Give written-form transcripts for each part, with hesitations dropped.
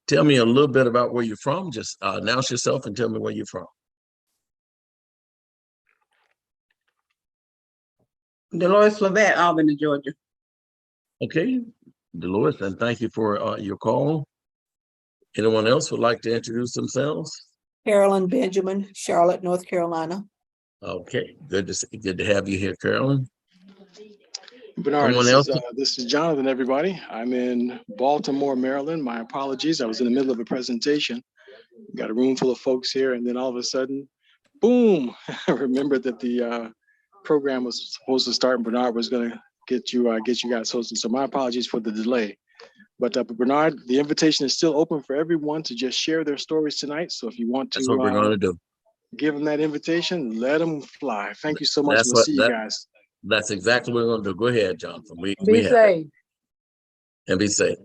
tell me a little bit about where you're from. Just announce yourself and tell me where you're from. Dolores Levat, Albany, Georgia. Okay, Dolores, and thank you for your call. Anyone else would like to introduce themselves? Carolyn Benjamin, Charlotte, North Carolina. Okay, good to have you here, Carolyn. Bernard, this is Jonathan, everybody. I'm in Baltimore, Maryland. My apologies. I was in the middle of a presentation. Got a room full of folks here, and then all of a sudden, boom, I remembered that the program was supposed to start and Bernard was going to get you guys hosted. So my apologies for the delay. But Bernard, the invitation is still open for everyone to just share their stories tonight. So if you want to, that's what we're going to do. Give them that invitation, let them fly. Thank you so much. We'll see you guys. That's exactly what we're going to do. Go ahead, Jonathan. Be safe. And be safe.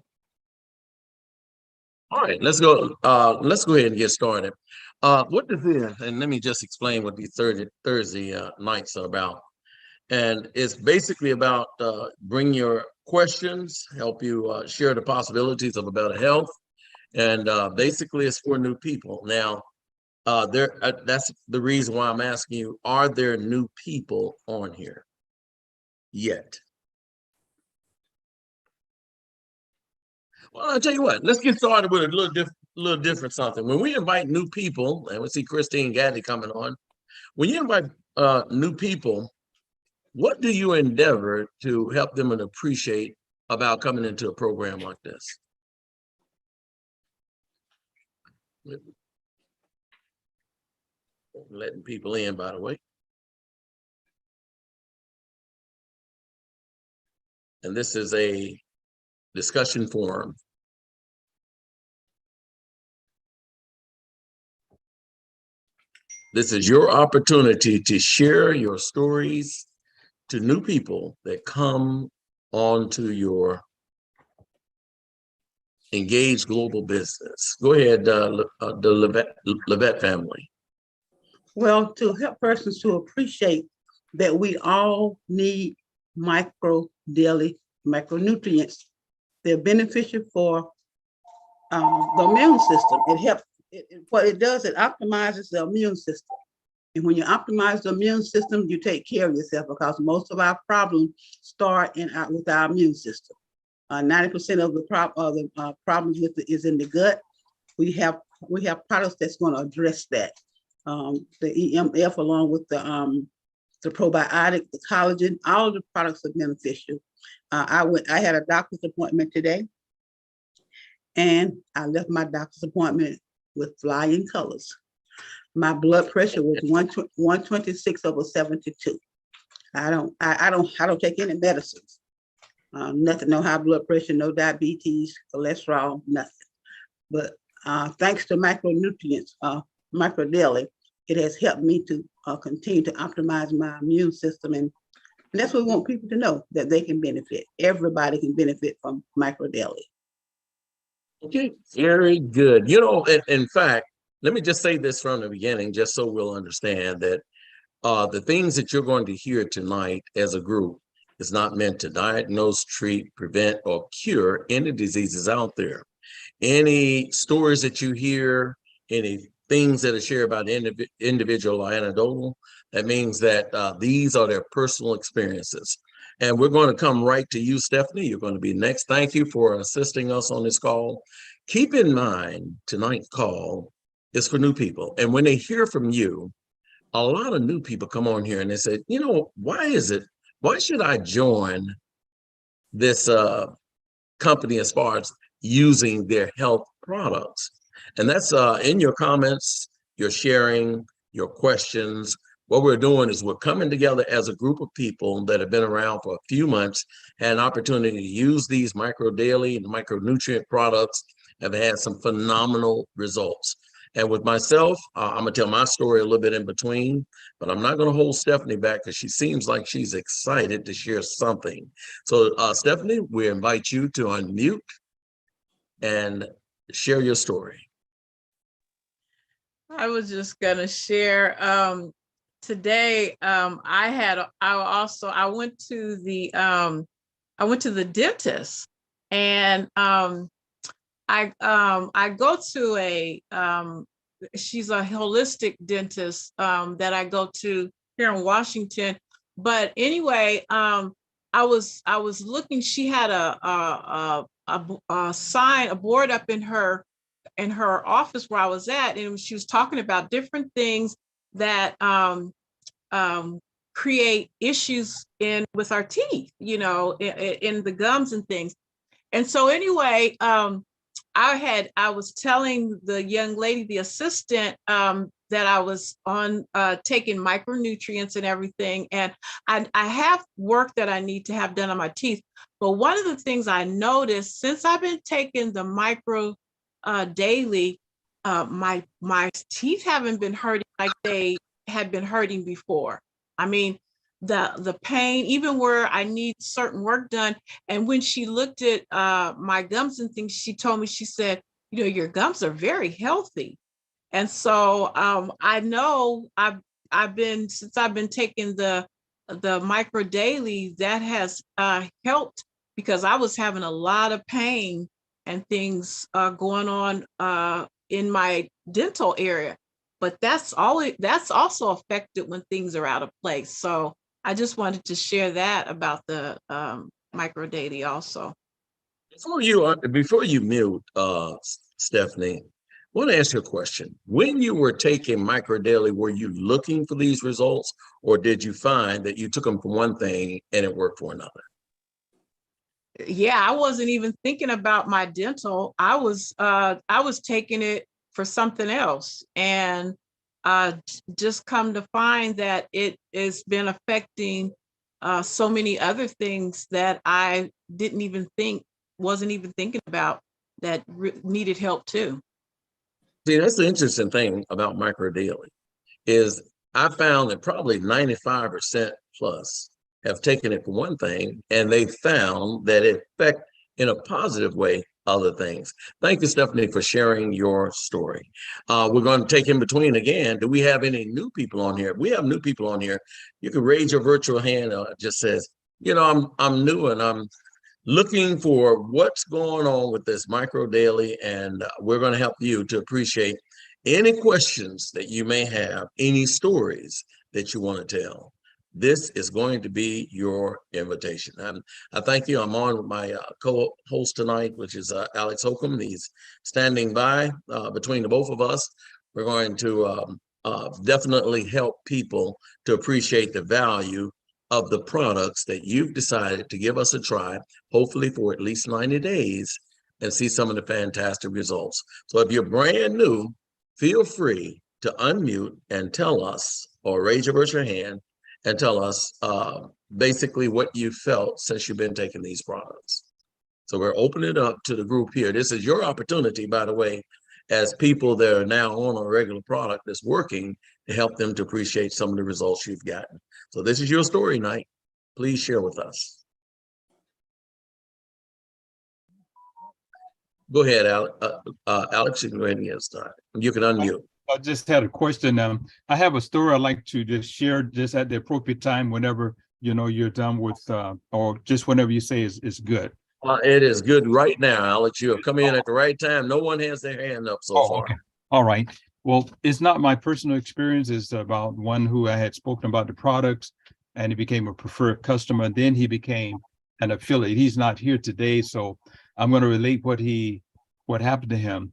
All right, let's go. Let's go ahead and get started. What this is, and let me just explain what these Thursday nights are about. And it's basically about bring your questions, help you share the possibilities of a better health, and basically it's for new people. Now, that's the reason why I'm asking you: are there new people on here yet? Well, I'll tell you what. Let's get started with a little different something. When we invite new people, and we see Christine Gaddy coming on, when you invite new people, what do you endeavor to help them and appreciate about coming into a program like this? Letting people in, by the way. And this is a discussion forum. This is your opportunity to share your stories to new people that come onto your Engage Global Business. Go ahead, the Levat family. Well, to help persons to appreciate that we all need daily micronutrients. They're beneficial for the immune system. It helps. What it does, it optimizes the immune system. And when you optimize the immune system, you take care of yourself, because most of our problems start with our immune system. 90% of the problems is in the gut. We have products that's going to address that. The EMF, along with the probiotic, the collagen, all of the products are beneficial. I had a doctor's appointment today, and I left my doctor's appointment with flying colors. My blood pressure was 126/72. I don't take any medicines. Nothing, no high blood pressure, no diabetes, cholesterol, nothing. But thanks to micronutrients, MicroDaily, it has helped me to continue to optimize my immune system. And that's what we want people to know, that they can benefit. Everybody can benefit from MicroDaily. Okay, very good. You know, in fact, let me just say this from the beginning, just so we'll understand that the things that you're going to hear tonight as a group is not meant to diagnose, treat, prevent, or cure any diseases out there. Any stories that you hear, any things that are shared about individual or anecdotal, that means that these are their personal experiences. And we're going to come right to you, Stephanie. You're going to be next. Thank you for assisting us on this call. Keep in mind, tonight's call is for new people. And when they hear from you, a lot of new people come on here and they say, you know, why should I join this company as far as using their health products? And that's in your comments, your sharing, your questions. What we're doing is we're coming together as a group of people that have been around for a few months, had an opportunity to use these MicroDaily and micronutrient products, have had some phenomenal results. And with myself, I'm gonna tell my story a little bit in between, but I'm not gonna hold Stephanie back because she seems like she's excited to share something. So Stephanie, we invite you to unmute and share your story. I was just gonna share today. I went to the dentist, and I go to she's a holistic dentist that I go to here in Washington. But anyway, I was looking. She had a sign, a board up in her office where I was at, and she was talking about different things that create issues with our teeth, in the gums and things. And so anyway, I was telling the young lady, the assistant, that I was on taking micronutrients and everything. And I have work that I need to have done on my teeth. But one of the things I noticed since I've been taking the micro daily, my teeth haven't been hurting like they had been hurting before. I mean, the pain, even where I need certain work done. And when she looked at my gums and things, she told me, she said, your gums are very healthy. And so I know since I've been taking the micro daily, that has helped, because I was having a lot of pain and things going on in my dental area. But that's also affected when things are out of place. So I just wanted to share that about the micro daily also. Before you mute, Stephanie, I want to ask you a question. When you were taking micro daily, were you looking for these results, or did you find that you took them for one thing and it worked for another? Yeah, I wasn't even thinking about my dental. I was taking it for something else, and just come to find that it has been affecting so many other things that I wasn't even thinking about, that needed help too. See, that's the interesting thing about micro daily, is I found that probably 95% plus have taken it for one thing, and they found that it affect in a positive way other things. Thank you, Stephanie, for sharing your story. We're going to take in between again. Do we have any new people on here? If we have new people on here, you can raise your virtual hand. It just says, I'm new and I'm looking for what's going on with this micro daily, and we're going to help you to appreciate any questions that you may have, any stories that you want to tell. This is going to be your invitation. I thank you. I'm on with my co-host tonight, which is Alex Holcomb. He's standing by between the both of us. We're going to definitely help people to appreciate the value of the products that you've decided to give us a try, hopefully for at least 90 days, and see some of the fantastic results. So if you're brand new, feel free to unmute and tell us, or raise your virtual hand and tell us basically what you felt since you've been taking these products. So we're opening it up to the group here. This is your opportunity, by the way, as people that are now on a regular product that's working, to help them to appreciate some of the results you've gotten. So this is your story night. Please share with us. Go ahead, Alex, you can go ahead and get started. You can unmute. I just had a question. I have a story I'd like to just share just at the appropriate time, whenever you're done with, or just whenever you say is good. It is good right now, Alex. You have come in at the right time. No one has their hand up so far. Okay. All right. Well, it's not my personal experience. It's about one who I had spoken about the products, and he became a preferred customer. And then he became an affiliate. He's not here today, so I'm going to relate what happened to him.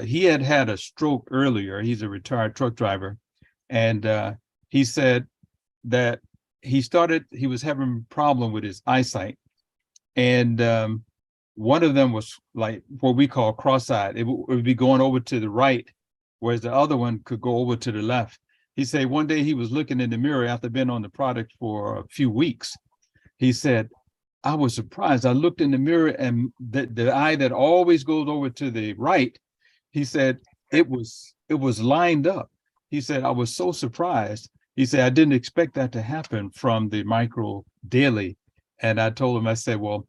He had a stroke earlier. He's a retired truck driver. And he said that he was having a problem with his eyesight. And one of them was like what we call cross-eyed. It would be going over to the right, whereas the other one could go over to the left. He said one day he was looking in the mirror after being on the product for a few weeks. He said, I was surprised. I looked in the mirror, and the eye that always goes over to the right, he said, it was lined up. He said, I was so surprised. He said, I didn't expect that to happen from the micro daily. And I told him, I said, well,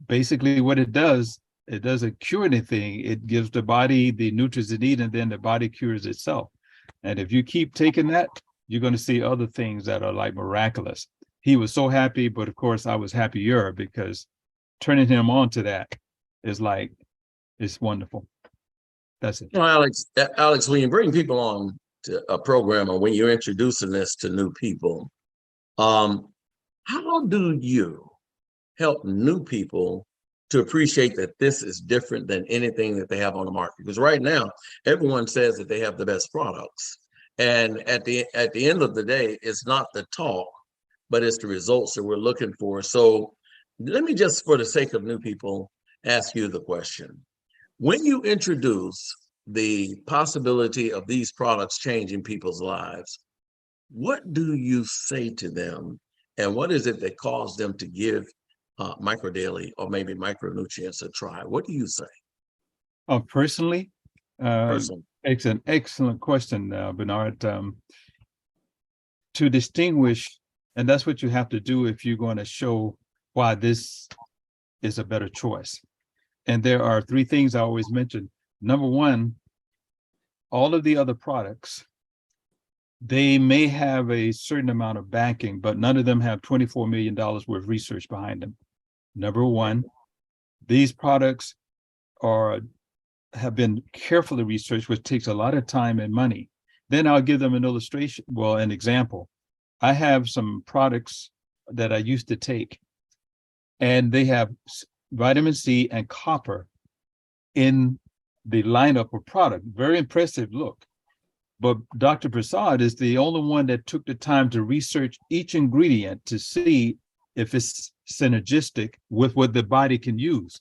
basically what it doesn't cure anything. It gives the body the nutrients it needs, and then the body cures itself. And if you keep taking that, you're going to see other things that are like miraculous. He was so happy, but of course I was happier, because turning him on to that is like, It's wonderful. That's it. Well, Alex, when you bring people on to a program or when you're introducing this to new people, how do you help new people to appreciate that this is different than anything that they have on the market? Because right now, everyone says that they have the best products. And at the end of the day, it's not the talk, but it's the results that we're looking for. So let me just, for the sake of new people, ask you the question. When you introduce the possibility of these products changing people's lives, what do you say to them? And what is it that caused them to give MicroDaily or maybe micronutrients a try? What do you say? Personally, Personally? it's an excellent question, Bernard. To distinguish, and that's what you have to do if you're going to show why this is a better choice. And there are three things I always mention. Number one, all of the other products, they may have a certain amount of backing, but none of them have $24 million worth of research behind them. Number one, these products have been carefully researched, which takes a lot of time and money. Then I'll give them an illustration, well, an example. I have some products that I used to take, and they have vitamin C and copper in the lineup of product. Very impressive look. But Dr. Prasad is the only one that took the time to research each ingredient to see if it's synergistic with what the body can use.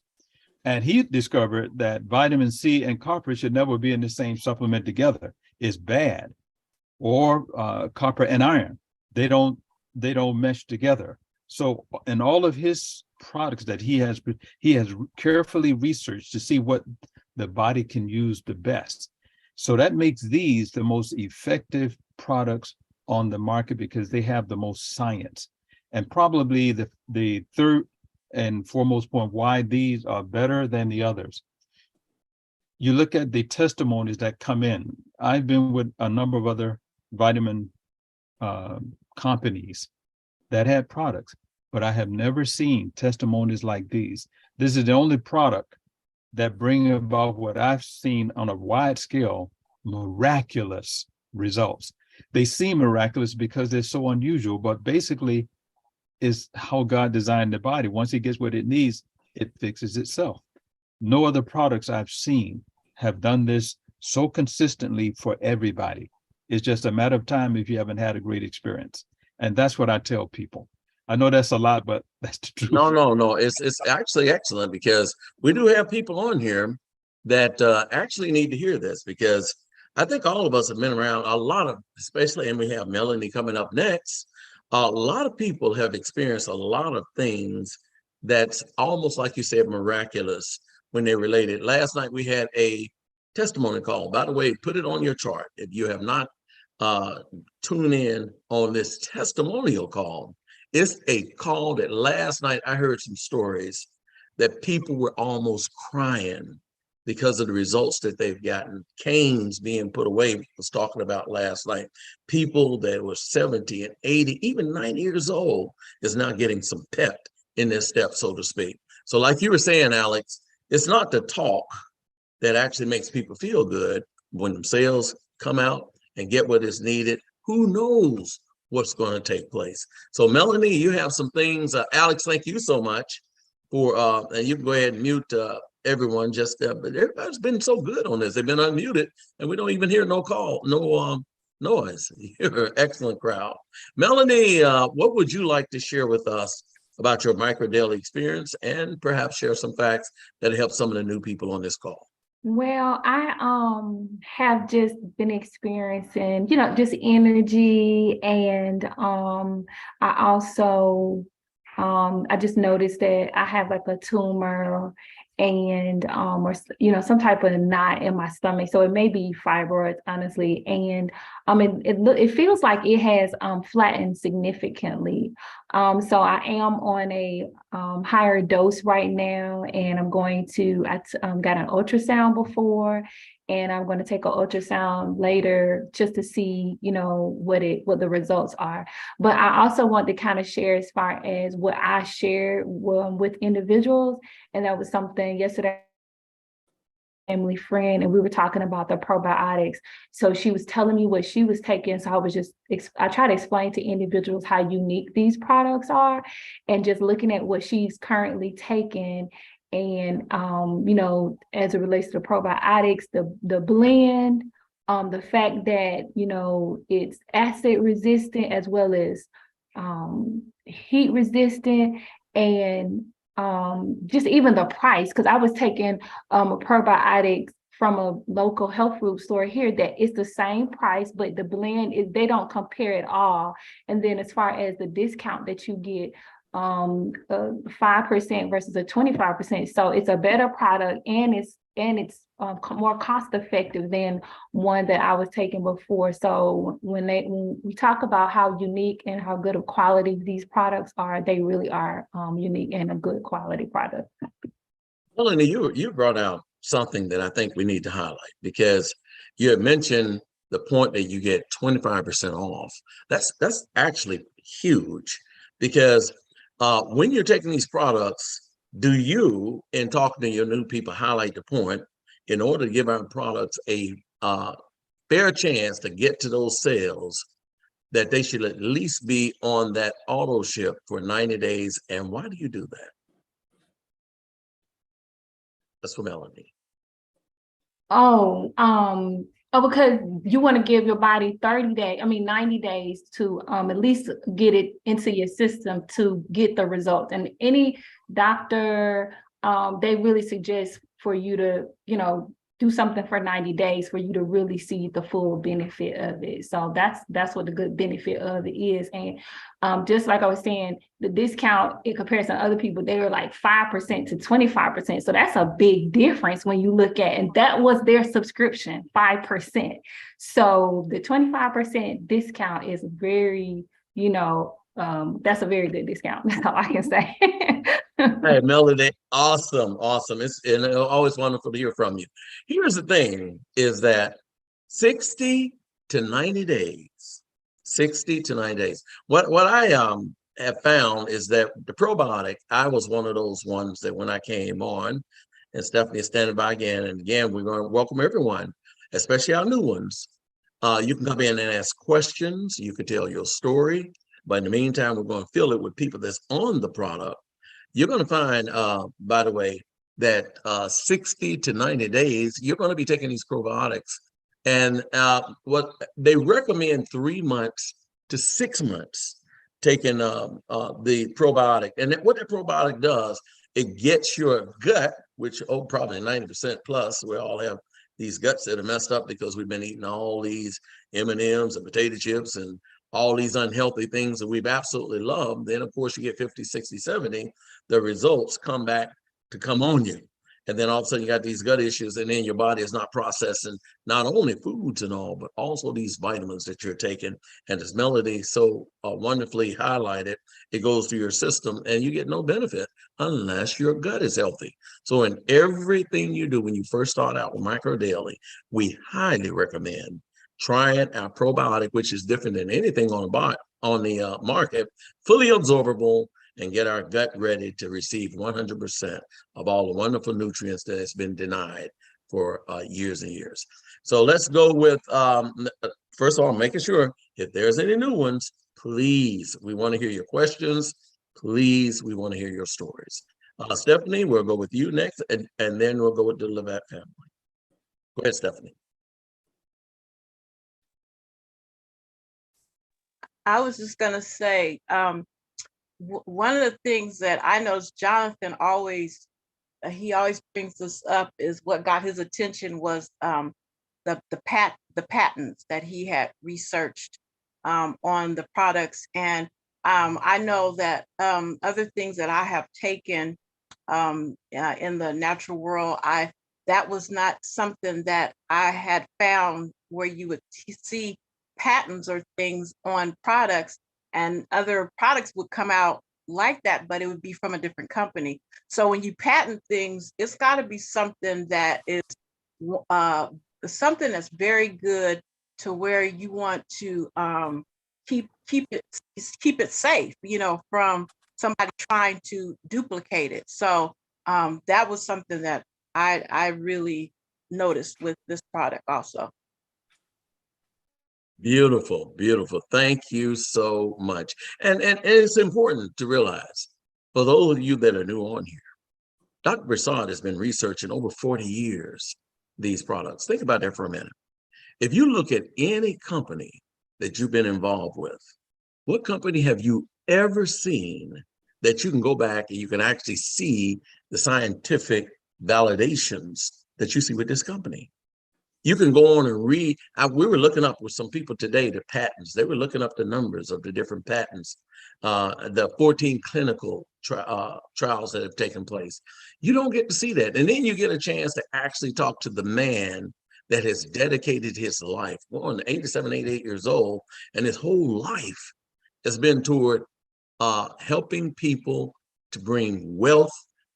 And he discovered that vitamin C and copper should never be in the same supplement together. It's bad. Or copper and iron. They don't mesh together. So in all of his products that he has carefully researched to see what the body can use the best. So that makes these the most effective products on the market because they have the most science. And probably the third and foremost point why these are better than the others. You look at the testimonies that come in. I've been with a number of other vitamin companies that had products, but I have never seen testimonies like these. This is the only product that bring about what I've seen on a wide scale, miraculous results. They seem miraculous because they're so unusual, but basically is how God designed the body. Once it gets what it needs, it fixes itself. No other products I've seen have done this so consistently for everybody. It's just a matter of time if you haven't had a great experience. And that's what I tell people. I know that's a lot, but that's the truth. No. It's actually excellent because we do have people on here that actually need to hear this, because I think all of us have been around a lot of, especially, and we have Melanie coming up next. A lot of people have experienced a lot of things that's almost like you said, miraculous when they related. Last night we had a testimony call. By the way, put it on your chart. If you have not tuned in on this testimonial call, it's a call that last night I heard some stories that people were almost crying because of the results that they've gotten. Canes being put away, was talking about last night. People that were 70 and 80, even 90 years old is now getting some pep in their step, so to speak. So like you were saying, Alex, it's not the talk that actually makes people feel good. When the sales come out and get what is needed, who knows what's going to take place. So Melanie, you have some things. Alex, thank you so much for, and you can go ahead and mute everyone, just but everybody's been so good on this. They've been unmuted and we don't even hear no call, no noise. You're an excellent crowd. Melanie, what would you like to share with us about your MicroDaily experience, and perhaps share some facts that help some of the new people on this call? Well, I have just been experiencing, just energy, and I also I just noticed that I have like a tumor and or some type of knot in my stomach. So it may be fibroids, honestly. And it feels like it has flattened significantly. So I am on a higher dose right now, and I got an ultrasound before, and I'm going to take an ultrasound later just to see, what the results are. But I also want to kind of share as far as what I shared with individuals. And that was something yesterday family friend, and we were talking about the probiotics. So she was telling me what she was taking. So I try to explain to individuals how unique these products are, and just looking at what she's currently taking. And, as it relates to the probiotics, the blend, the fact that, it's acid resistant as well as heat resistant, and just even the price, because I was taking a probiotics from a local health food store here that it's the same price, but the blend is, they don't compare at all. And then as far as the discount that you get, 5% versus a 25%. So it's a better product, and it's more cost effective than one that I was taking before. So when we talk about how unique and how good of quality these products are, they really are unique and a good quality product. Melanie, you brought out something that I think we need to highlight, because you had mentioned the point that you get 25% off. That's actually huge, because when you're taking these products, do you, in talking to your new people, highlight the point, in order to give our products a fair chance to get to those sales, that they should at least be on that auto ship for 90 days? And why do you do that? That's for Melanie. Because you want to give your body 90 days to at least get it into your system to get the results. And any doctor, they really suggest for you to, do something for 90 days for you to really see the full benefit of it. So that's what the good benefit of it is. And just like I was saying, the discount in comparison to other people, they were like 5% to 25%. So that's a big difference when you look at, and that was their subscription, 5%. So the 25% discount is very, that's a very good discount. That's all I can say. Hey, Melody, awesome. And it's always wonderful to hear from you. Here's the thing, is that 60 to 90 days. What I have found is that the probiotic, I was one of those ones that when I came on, and Stephanie is standing by again, and again, we're going to welcome everyone, especially our new ones. You can come in and ask questions. You can tell your story. But in the meantime, we're going to fill it with people that's on the product. You're going to find, by the way, that 60 to 90 days, you're going to be taking these probiotics. And what they recommend 3 months to 6 months taking the probiotic. And what that probiotic does, it gets your gut, which, probably 90% plus, we all have these guts that are messed up because we've been eating all these M&Ms and potato chips and all these unhealthy things that we've absolutely loved. Then of course you get 50, 60, 70, the results come on you. And then all of a sudden you got these gut issues, and then your body is not processing not only foods and all, but also these vitamins that you're taking. And as Melody so wonderfully highlighted, it goes through your system and you get no benefit unless your gut is healthy. So in everything you do, when you first start out with Micro Daily, we highly recommend trying our probiotic, which is different than anything on the market, fully absorbable, and get our gut ready to receive 100% of all the wonderful nutrients that has been denied for years and years. So let's go with, first of all, making sure if there's any new ones, please, we want to hear your questions. Please, we want to hear your stories. Stephanie, we'll go with you next, and then we'll go with the Levatt family. Go ahead, Stephanie. I was just going to say, one of the things that I noticed Jonathan always brings this up is what got his attention was the patents that he had researched on the products. And I know that other things that I have taken in the natural world, that was not something that I had found where you would see patents or things on products, and other products would come out like that, but it would be from a different company. So when you patent things, it's got to be something that is something that's very good, to where you want to keep it safe, from somebody trying to duplicate it. So that was something that I really noticed with this product also. Beautiful, beautiful. Thank you so much. And it's important to realize, for those of you that are new on here, Dr. Broussard has been researching over 40 years these products. Think about that for a minute. If you look at any company that you've been involved with, what company have you ever seen that you can go back and you can actually see the scientific validations that you see with this company? You can go on and read. We were looking up with some people today, the patents. They were looking up the numbers of the different patents, the 14 clinical trials that have taken place. You don't get to see that. And then you get a chance to actually talk to the man that has dedicated his life, 87, 88 years old, and his whole life has been toward helping people to bring wealth,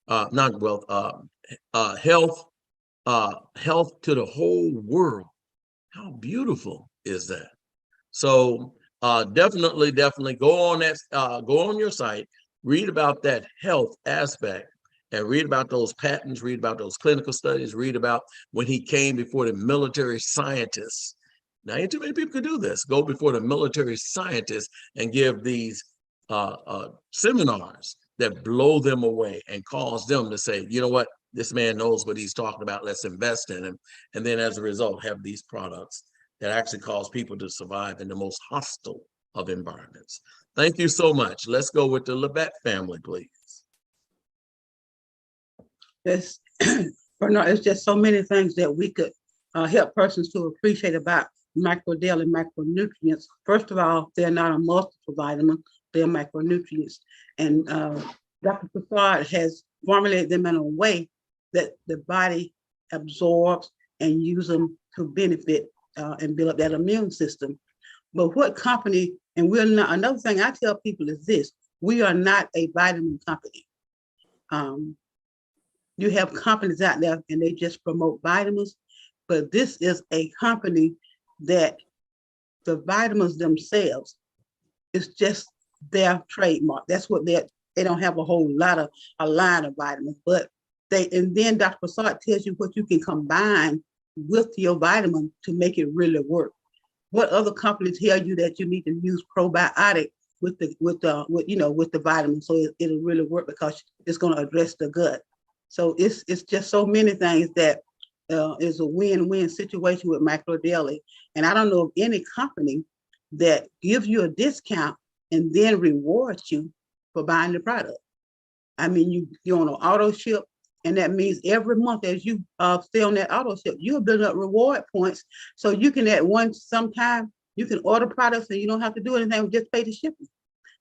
not wealth, health to the whole world. How beautiful is that? So definitely go on that, go on your site, read about that health aspect, and read about those patents, read about those clinical studies, read about when he came before the military scientists. Now, ain't too many people can do this. Go before the military scientists and give these seminars that blow them away and cause them to say, you know what, this man knows what he's talking about. Let's invest in him. And then as a result, have these products that actually cause people to survive in the most hostile of environments. Thank you so much. Let's go with the Labette family, please. It's, Bernard, it's just so many things that we could help persons to appreciate about microdaily micronutrients. First of all, they're not a multivitamin, they're micronutrients. And Dr. Broussard has formulated them in a way that the body absorbs and use them to benefit and build up that immune system. But what company, and we're not, another thing I tell people is this, we are not a vitamin company. You have companies out there and they just promote vitamins, but this is a company that the vitamins themselves is just their trademark. That's what they don't have a whole lot of a line of vitamins, but and then Dr. Broussard tells you what you can combine with your vitamin to make it really work. What other companies tell you that you need to use probiotic with the vitamin so it'll really work because it's going to address the gut. So it's just so many things that is a win-win situation with Microdaily. And I don't know of any company that gives you a discount and then rewards you for buying the product. I mean, you're on an auto ship, and that means every month as you stay on that auto ship, you're building up reward points. So you can sometime you can order products and you don't have to do anything, just pay the shipping.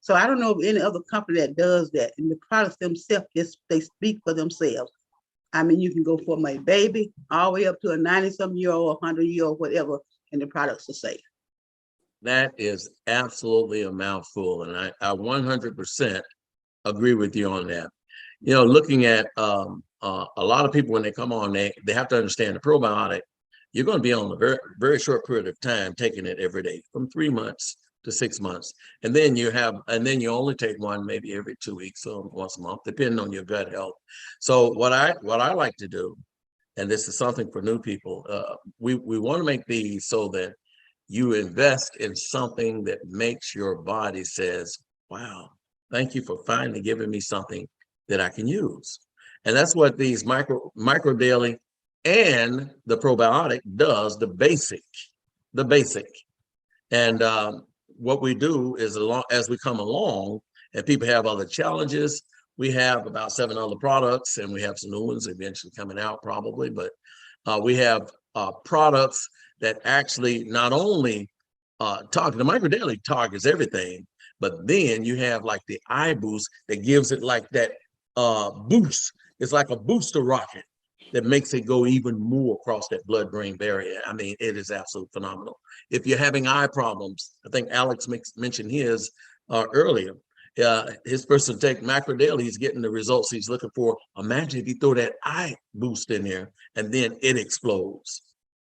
So I don't know of any other company that does that. And the products themselves, they speak for themselves. I mean, you can go from a baby all the way up to a 90-something-year-old, 100-year-old, whatever, and the products are safe. That is absolutely a mouthful. And I 100% agree with you on that. You know, looking at a lot of people when they come on, they have to understand the probiotic. You're going to be on a very, very short period of time taking it every day, from 3 months to 6 months. And then you only take one maybe every 2 weeks or once a month, depending on your gut health. So what I like to do, and this is something for new people, we want to make these so that you invest in something that makes your body says, wow, thank you for finally giving me something that I can use. And that's what these Microdaily and the probiotic does, the basic. And what we do is, as we come along and people have other challenges, we have about 7 other products, and we have some new ones eventually coming out probably, but we have products that actually not only target, the Microdaily targets everything, but then you have like the iBoost that gives it like that boost. It's like a booster rocket that makes it go even more across that blood-brain barrier. I mean, it is absolutely phenomenal. If you're having eye problems, I think Alex mentioned his earlier. His person take Microdaily, he's getting the results he's looking for. Imagine if you throw that eye boost in there and then it explodes.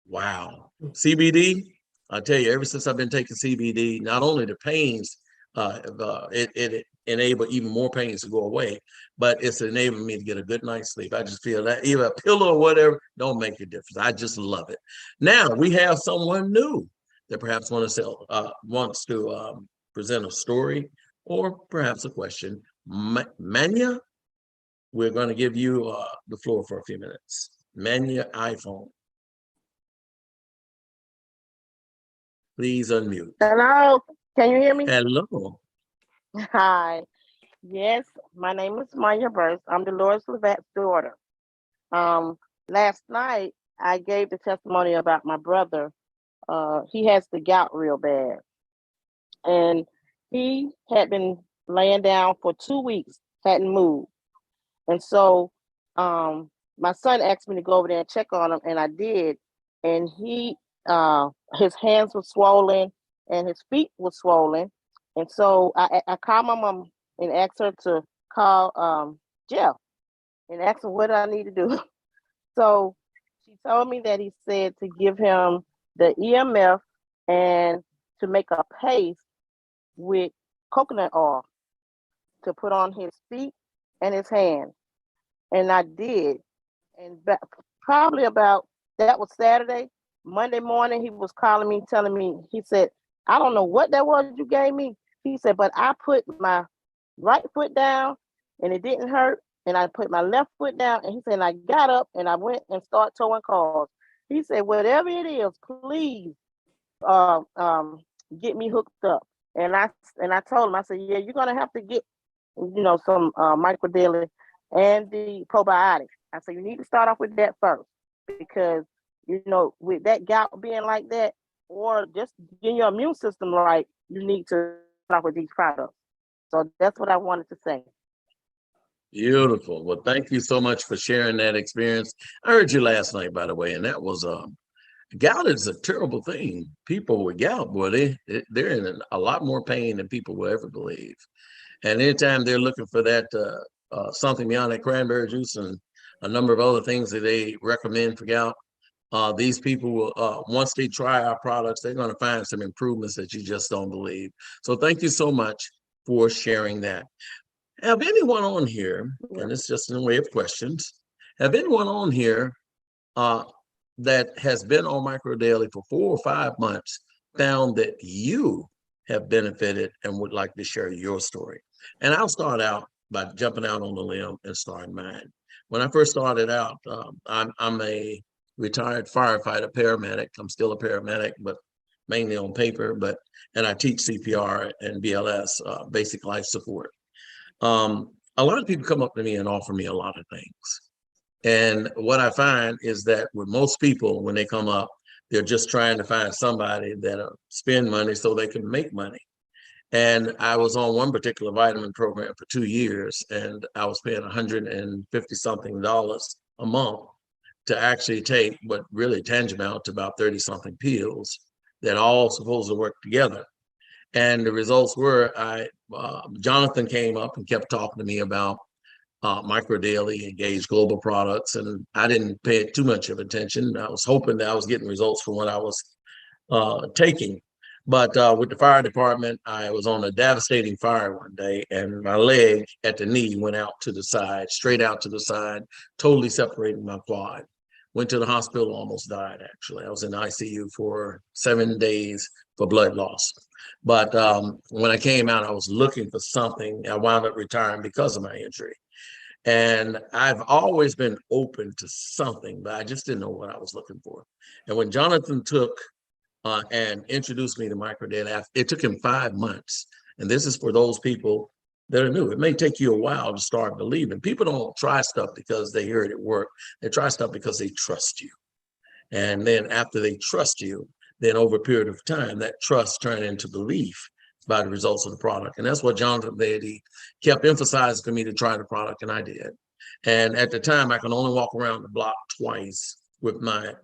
Wow. CBD, I tell you, ever since I've been taking CBD, not only the pains, it enable even more pains to go away, but it's enabling me to get a good night's sleep. I just feel that even a pillow or whatever don't make a difference. I just love it. Now we have someone new that perhaps wants to present a story or perhaps a question. Manya, we're going to give you the floor for a few minutes. Manya iPhone. Please unmute. Hello, can you hear me? Hello. Hi. Yes, my name is Maya Burst. I'm Dolores Levat's daughter. Last night I gave the testimony about my brother. He has the gout real bad, and he had been laying down for 2 weeks, hadn't moved, and so my son asked me to go over there and check on him, and I did, and his hands were swollen and his feet were swollen. And so I called my mom and asked her to call Jeff and asked him what I need to do. So she told me that he said to give him the EMF and to make a paste with coconut oil to put on his feet and his hands. And I did. And probably about, that was Saturday. Monday morning, he was calling me, telling me, he said, I don't know what that was you gave me. He said, but I put my right foot down and it didn't hurt. And I put my left foot down. And he said, I got up and I went and started towing cars. He said, whatever it is, please get me hooked up. And I told him, I said, yeah, you're going to have to get, some Micro Daily and the probiotic. I said, you need to start off with that first, because with that gout being like that, or just getting your immune system right, you need to start off with these products. So that's what I wanted to say. Beautiful. Well, thank you so much for sharing that experience. I heard you last night, by the way, and that was gout is a terrible thing. People with gout, boy, they're in a lot more pain than people will ever believe. And anytime they're looking for that something beyond that cranberry juice and a number of other things that they recommend for gout, these people will, once they try our products, they're going to find some improvements that you just don't believe. So thank you so much for sharing that. Have anyone on here, and it's just in the way of questions, have anyone on here that has been on Micro Daily for 4 or 5 months found that you have benefited and would like to share your story? And I'll start out by jumping out on the limb and starting mine. When I first started out, I'm a retired firefighter paramedic. I'm still a paramedic, but mainly on paper, and I teach CPR and BLS, basic life support. A lot of people come up to me and offer me a lot of things. And what I find is that with most people, when they come up, they're just trying to find somebody that'll spend money so they can make money. And I was on one particular vitamin program for 2 years, and I was paying $150-something a month to actually take what really tantamount to about 30-something pills that all supposed to work together. And the results were, Jonathan came up and kept talking to me about Micro Daily, Engage Global products, and I didn't pay too much of attention. I was hoping that I was getting results from what I was taking. But with the fire department, I was on a devastating fire one day, and my leg at the knee went out to the side, straight out to the side, totally separating my quad. Went to the hospital, almost died, actually. I was in ICU for 7 days for blood loss. But when I came out, I was looking for something. I wound up retiring because of my injury. And I've always been open to something, but I just didn't know what I was looking for. And when Jonathan took and introduced me to Micro Daily, it took him 5 months. And this is for those people that are new. It may take you a while to start believing. People don't try stuff because they hear it at work. They try stuff because they trust you. And then after they trust you, then over a period of time, that trust turned into belief by the results of the product. And that's what Jonathan did. He kept emphasizing for me to try the product, and I did. And at the time, I could only walk around the block twice with my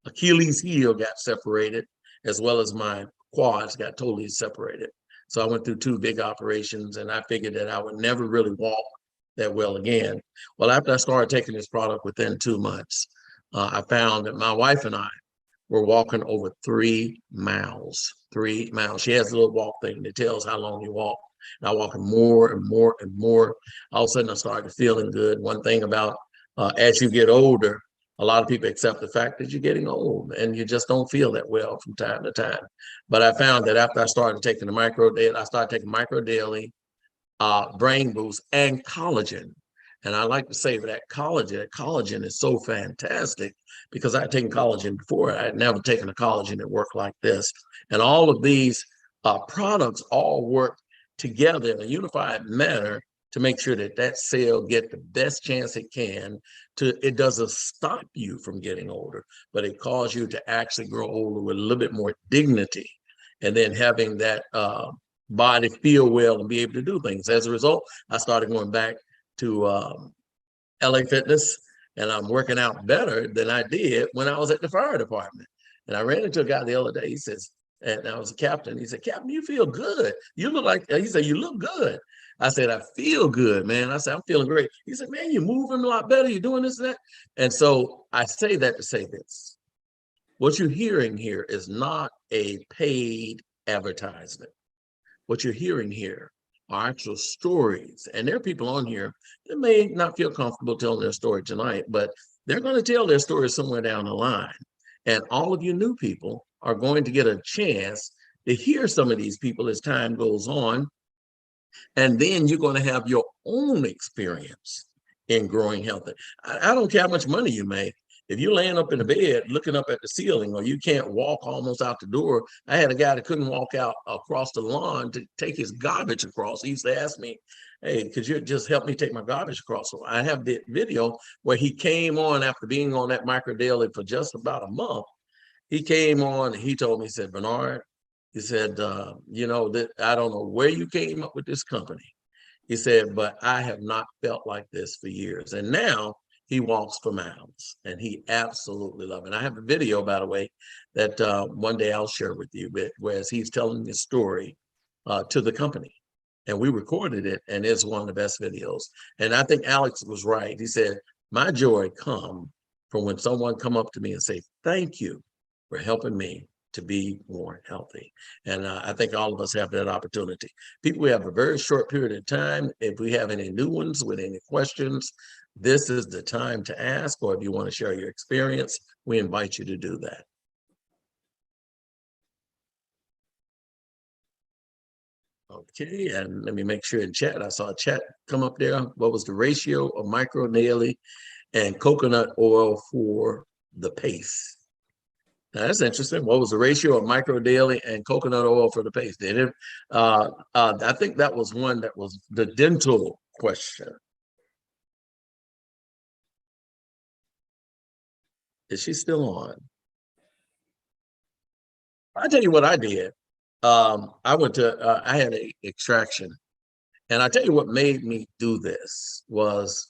Achilles heel got separated, as well as my quads got totally separated. So I went through 2 big operations, and I figured that I would never really walk that well again. Well, after I started taking this product within 2 months, I found that my wife and I were walking over 3 miles. 3 miles. She has a little walk thing that tells how long you walk. And I walking more and more and more. All of a sudden I started feeling good. One thing about as you get older, a lot of people accept the fact that you're getting old and you just don't feel that well from time to time. But I found that after I started taking the micro daily, I started taking micro daily, brain boost, and collagen. And I like to say that collagen is so fantastic because I had taken collagen before. I had never taken a collagen that worked like this. And all of these products all work together in a unified manner to make sure that that cell get the best chance it can to, it doesn't stop you from getting older, but it causes you to actually grow older with a little bit more dignity. And then having that body feel well and be able to do things. As a result, I started going back to LA Fitness, and I'm working out better than I did when I was at the fire department. And I ran into a guy the other day. He says, and I was a captain. He said, "Captain, you feel good. You look like," he said, "you look good." I said, "I feel good, man." I said, "I'm feeling great." He said, "Man, you're moving a lot better. You're doing this and that." And so I say that to say this. What you're hearing here is not a paid advertisement. What you're hearing here are actual stories. And there are people on here that may not feel comfortable telling their story tonight, but they're going to tell their story somewhere down the line. And all of you new people are going to get a chance to hear some of these people as time goes on. And then you're going to have your own experience in growing healthy. I don't care how much money you make. If you're laying up in the bed looking up at the ceiling, or you can't walk almost out the door. I had a guy that couldn't walk out across the lawn to take his garbage across. He used to ask me, "Hey, could you just help me take my garbage across?" So I have the video where he came on after being on that micro daily for just about a month. He came on and he told me, he said, "Bernard," he said, "you know, that I don't know where you came up with this company." He said, "but I have not felt like this for years." And now he walks for miles and he absolutely loves it. And I have a video, by the way, that one day I'll share with you, but whereas he's telling his story to the company. And we recorded it, and it's one of the best videos. And I think Alex was right. He said, "My joy come from when someone come up to me and say, 'Thank you for helping me to be more healthy.'" And I think all of us have that opportunity. People, we have a very short period of time. If we have any new ones with any questions, this is the time to ask, or if you want to share your experience, we invite you to do that. Okay, and let me make sure in chat, I saw a chat come up there. What was the ratio of micro daily and coconut oil for the pace? Now, that's interesting. What was the ratio of micro daily and coconut oil for the pace? Did it? I think that was one that was the dental question. Is she still on? I'll tell you what I did. I went to, I had an extraction, and I tell you what made me do this was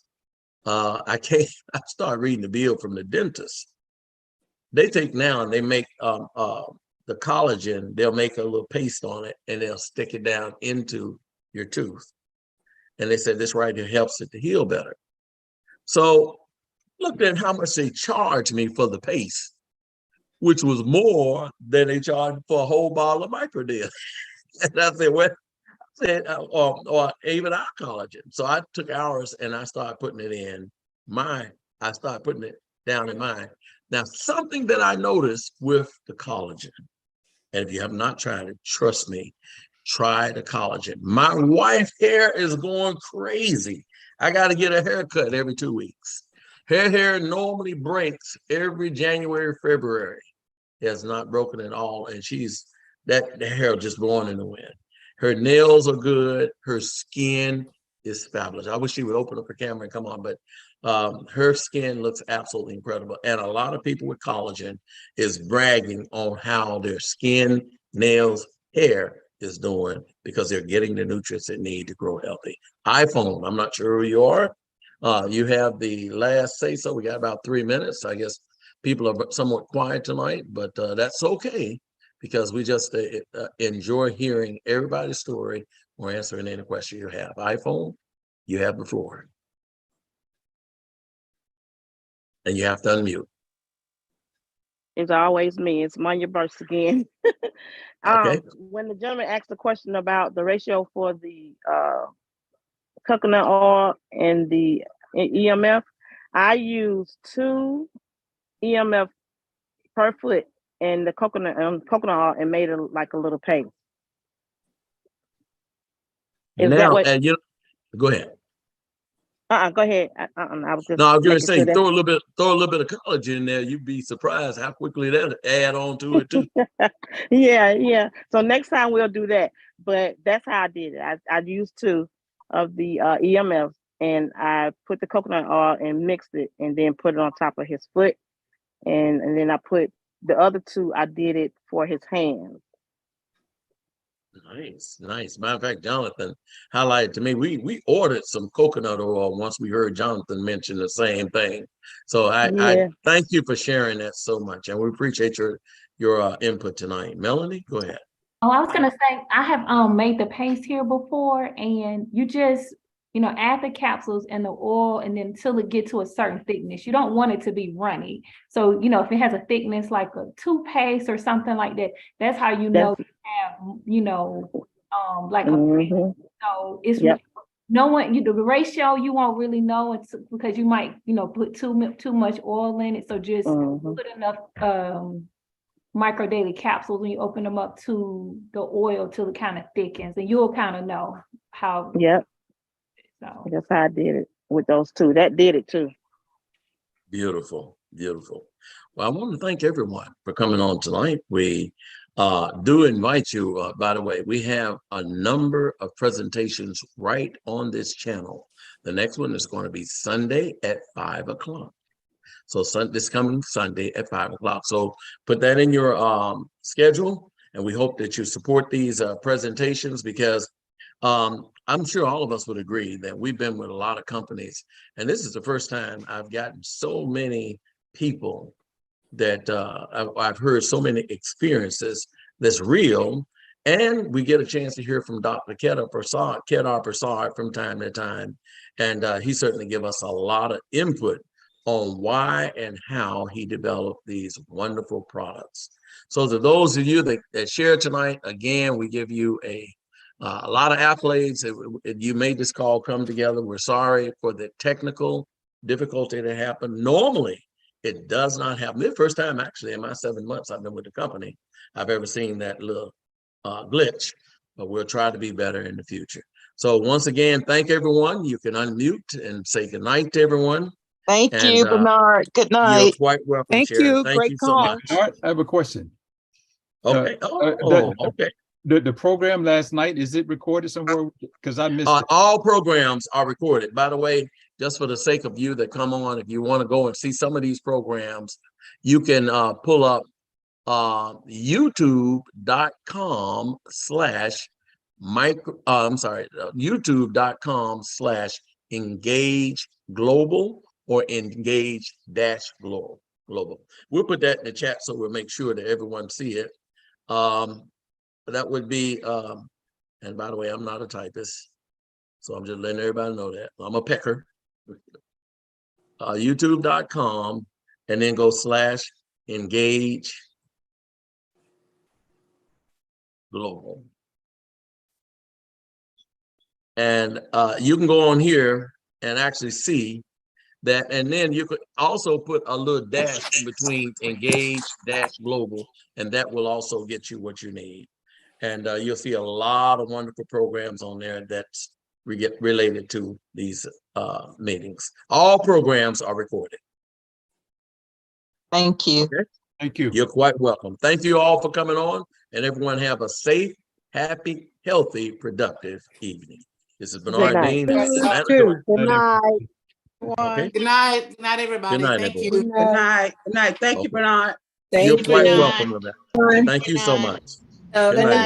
I started reading the bill from the dentist. They take now and they make the collagen, they'll make a little paste on it and they'll stick it down into your tooth. And they said this right here helps it to heal better. So looked at how much they charged me for the paste, which was more than they charged for a whole bottle of Microdel. And I said, "Well," I said, or even our collagen. So I took ours and I started putting it in mine. I started putting it down in mine. Now, something that I noticed with the collagen, and if you have not tried it, trust me, try the collagen. My wife's hair is going crazy. I got to get a haircut every 2 weeks. Her hair normally breaks every January, February. It has not broken at all. And the hair just blowing in the wind. Her nails are good. Her skin is fabulous. I wish she would open up her camera and come on, but her skin looks absolutely incredible. And a lot of people with collagen is bragging on how their skin, nails, hair is doing because they're getting the nutrients they need to grow healthy. iPhone, I'm not sure who you are. You have the last say so. We got about 3 minutes. I guess people are somewhat quiet tonight, but that's okay because we just enjoy hearing everybody's story or answering any question you have. iPhone, you have the floor. And you have to unmute. It's always me. It's Manya Burst again. Okay. When the gentleman asked the question about the ratio for the coconut oil and the EMF, I use 2 EMF per foot and the coconut oil and made it like a little paste. Is that Now, what? and you go ahead. Go ahead. I was just No, I was going making to say sure that. throw a little bit of college in there. You'd be surprised how quickly that add on to it too. Yeah. So next time we'll do that. But that's how I did it. I used 2 of the EMFs and I put the coconut oil and mixed it and then put it on top of his foot. And then I put the other 2, I did it for his hands. Nice. Matter of fact, Jonathan highlighted to me, we ordered some coconut oil once we heard Jonathan mention the same thing. So I thank you for sharing that so much. And we appreciate your input tonight. Melanie, go ahead. Oh, I was gonna say, I have made the paste here before, and you just, add the capsules and the oil, and then until it get to a certain thickness. You don't want it to be runny. So, if it has a thickness like a toothpaste or something like that, that's how you know you have, like a paste. So it's no one, the ratio you won't really know it's because you might, put too much oil in it. So just put enough micro daily capsules when you open them up to the oil till it kind of thickens, and you'll kind of know how. Yep. So that's how I did it with those 2. That did it too. Beautiful. Well, I want to thank everyone for coming on tonight. We do invite you, by the way, we have a number of presentations right on this channel. The next one is going to be Sunday at 5 o'clock. So this coming Sunday at 5 o'clock. So put that in your schedule, and we hope that you support these presentations because I'm sure all of us would agree that we've been with a lot of companies, and this is the first time I've gotten so many people that I've heard so many experiences that's real, and we get a chance to hear from Dr. Kedar Prasad from time to time, and he certainly give us a lot of input on why and how he developed these wonderful products. So to those of you that shared tonight, again, we give you a lot of accolades. You made this call come together. We're sorry for the technical difficulty that happened. Normally, it does not happen. The first time, actually, in my 7 months I've been with the company, I've ever seen that little glitch, but we'll try to be better in the future. So once again, thank everyone. You can unmute and say good night to everyone. Thank you, Bernard. Good night. You're quite welcome, Thank Sharon. you. Thank Great you so much. All right, I have a question. Okay. Okay. The program last night, is it recorded somewhere? Because I missed it. All programs are recorded. By the way, just for the sake of you that come on, if you want to go and see some of these programs, you can pull up youtube.com/engage global or engage-global. We'll put that in the chat so we'll make sure that everyone see it. That would be, and by the way, I'm not a typist, so I'm just letting everybody know that. I'm a pecker. YouTube.com and then go /engage global. And you can go on here and actually see that, and then you could also put a little dash in between engage-global, and that will also get you what you need. And you'll see a lot of wonderful programs on there that's related to these meetings. All programs are recorded. Thank you. Okay? Thank you. You're quite welcome. Thank you all for coming on, and everyone have a safe, happy, healthy, productive evening. This is Bernard Dean. Good night. Okay. Good night. Good night, everybody. Good night, Thank everyone. you. Good night. Good night. Thank you, Okay. Bernard. You're Thank quite you. welcome, Rebecca. Thank you so much. Good Good night. night.